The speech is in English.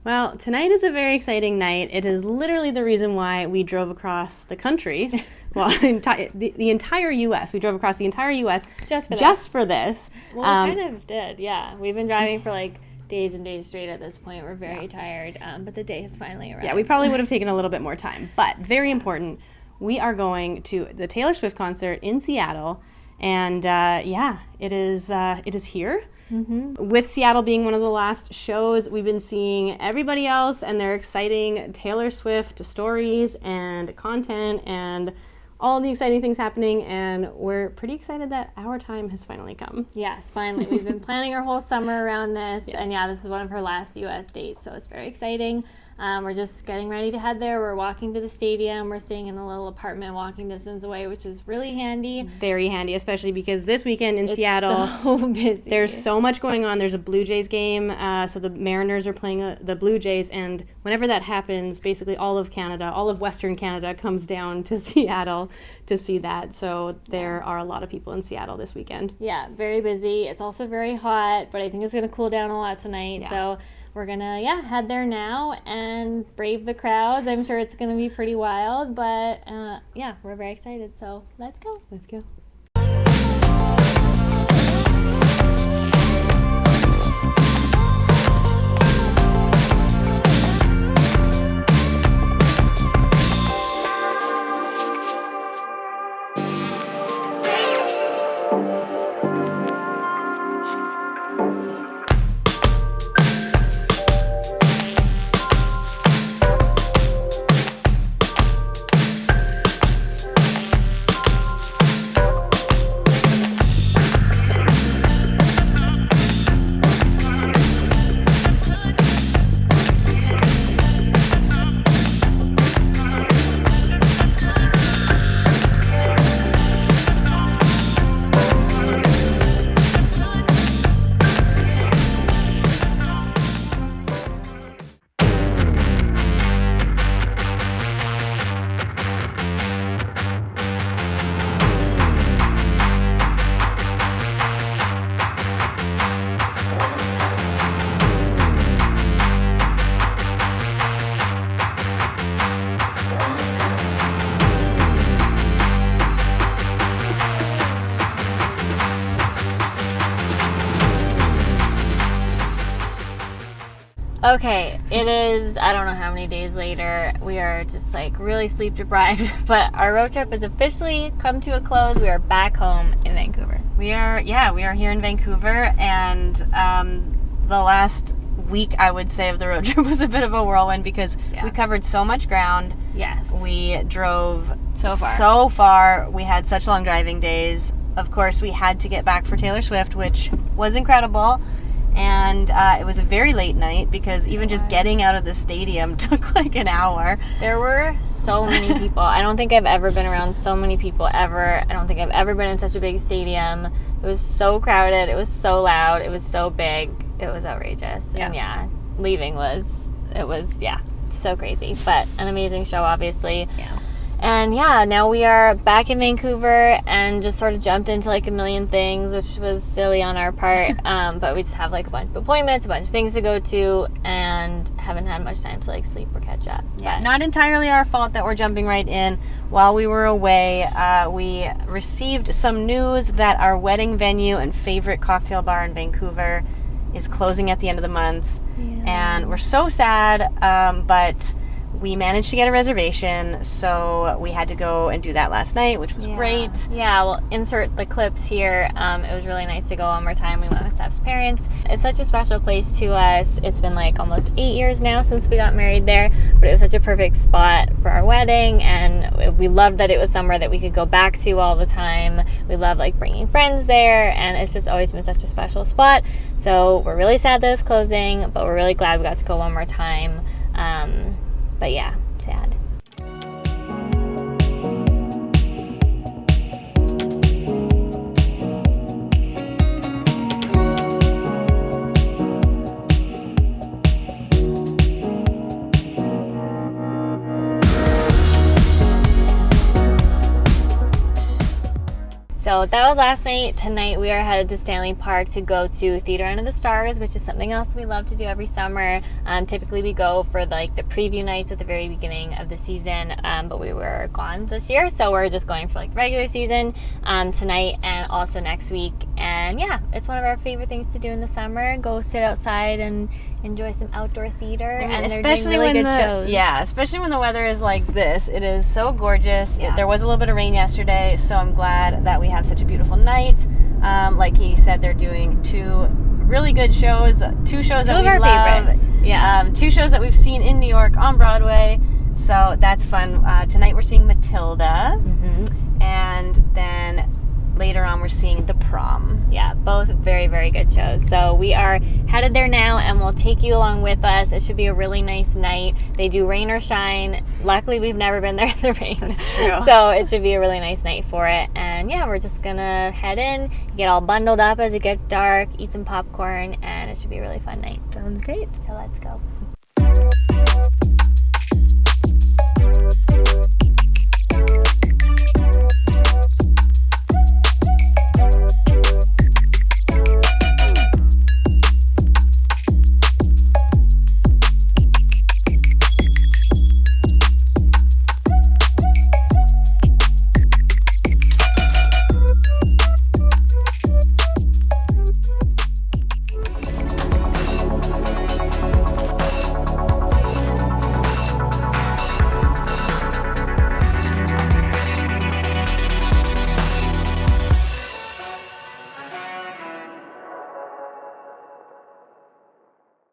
Well, tonight is a very exciting night. It is literally the reason why we drove across the country. Well, the entire U.S. We drove across the entire U.S. just for this. Well, we kind of did, yeah. We've been driving for like days and days straight at this point. We're very tired, but the day has finally arrived. Yeah, we probably would have taken a little bit more time, but very important. We are going to the Taylor Swift concert in Seattle, and it is here. Mm-hmm. With Seattle being one of the last shows, we've been seeing everybody else and their exciting Taylor Swift stories and content and all the exciting things happening, and we're pretty excited that our time has finally come. Yes, finally. We've been planning our whole summer around this, yes. And this is one of her last U.S. dates, so it's very exciting. We're just getting ready to head there. We're walking to the stadium. We're staying in a little apartment walking distance away, which is really handy. Very handy, especially because this weekend in Seattle, it's so busy. There's so much going on. There's a Blue Jays game, so the Mariners are playing the Blue Jays, and whenever that happens, basically all of Canada, all of Western Canada comes down to Seattle to see that. So there are a lot of people in Seattle this weekend. Yeah, very busy. It's also very hot, but I think it's going to cool down a lot tonight. Yeah. So we're going to, head there now and brave the crowds. I'm sure it's going to be pretty wild, but, we're very excited. So let's go. Let's go. Okay, it is, I don't know how many days later. We are just really sleep deprived, but our road trip has officially come to a close. We are back home in Vancouver. We are here in Vancouver, and the last week, I would say, of the road trip was a bit of a whirlwind because we covered so much ground. Yes. We drove so far. We had such long driving days. Of course, we had to get back for Taylor Swift, which was incredible. And it was a very late night because even just getting out of the stadium took an hour. There were so many people. I don't think I've ever been around so many people ever. I don't think I've ever been in such a big stadium. It was so crowded. It was so loud. It was so big. It was outrageous. Yeah. And leaving was so crazy. But an amazing show, obviously. Yeah. And now we are back in Vancouver and just sort of jumped into a million things, which was silly on our part. But we just have a bunch of appointments, a bunch of things to go to, and haven't had much time to sleep or catch up. Yeah, not entirely our fault that we're jumping right in. While we were away, we received some news that our wedding venue and favorite cocktail bar in Vancouver is closing at the end of the month. Yeah. And we're so sad, but we managed to get a reservation, so we had to go and do that last night, which was great. Yeah, we'll insert the clips here. It was really nice to go one more time. We went with Steph's parents. It's such a special place to us. It's been almost 8 years now since we got married there, but it was such a perfect spot for our wedding, and we loved that it was somewhere that we could go back to all the time. We love bringing friends there, and it's just always been such a special spot. So we're really sad that it's closing, but we're really glad we got to go one more time. But sad. So that was last night. Tonight we are headed to Stanley Park to go to Theater Under the Stars, which is something else we love to do every summer. Typically we go for like the preview nights at the very beginning of the season, but we were gone this year, so we're just going for like the regular season tonight and also next week. And yeah, it's one of our favorite things to do in the summer. Go sit outside and enjoy some outdoor theater. And especially they're doing really good shows. Yeah, especially when the weather is like this. It is so gorgeous. Yeah. There was a little bit of rain yesterday, so I'm glad that we have such a beautiful night. Like he said, they're doing 2 really good shows. 2 shows that we love. Favorites. Yeah. 2 shows that we've seen in New York on Broadway. So that's fun. Tonight we're seeing Matilda. Mm-hmm. And then later on we're seeing The Prom. Yeah, both very, very good shows. So we are headed there now, and we'll take you along with us. It should be a really nice night. They do rain or shine. Luckily, we've never been there in the rain. That's true. So it should be a really nice night for it. And yeah, we're just going to head in, get all bundled up as it gets dark, eat some popcorn, and it should be a really fun night. Sounds great. So let's go.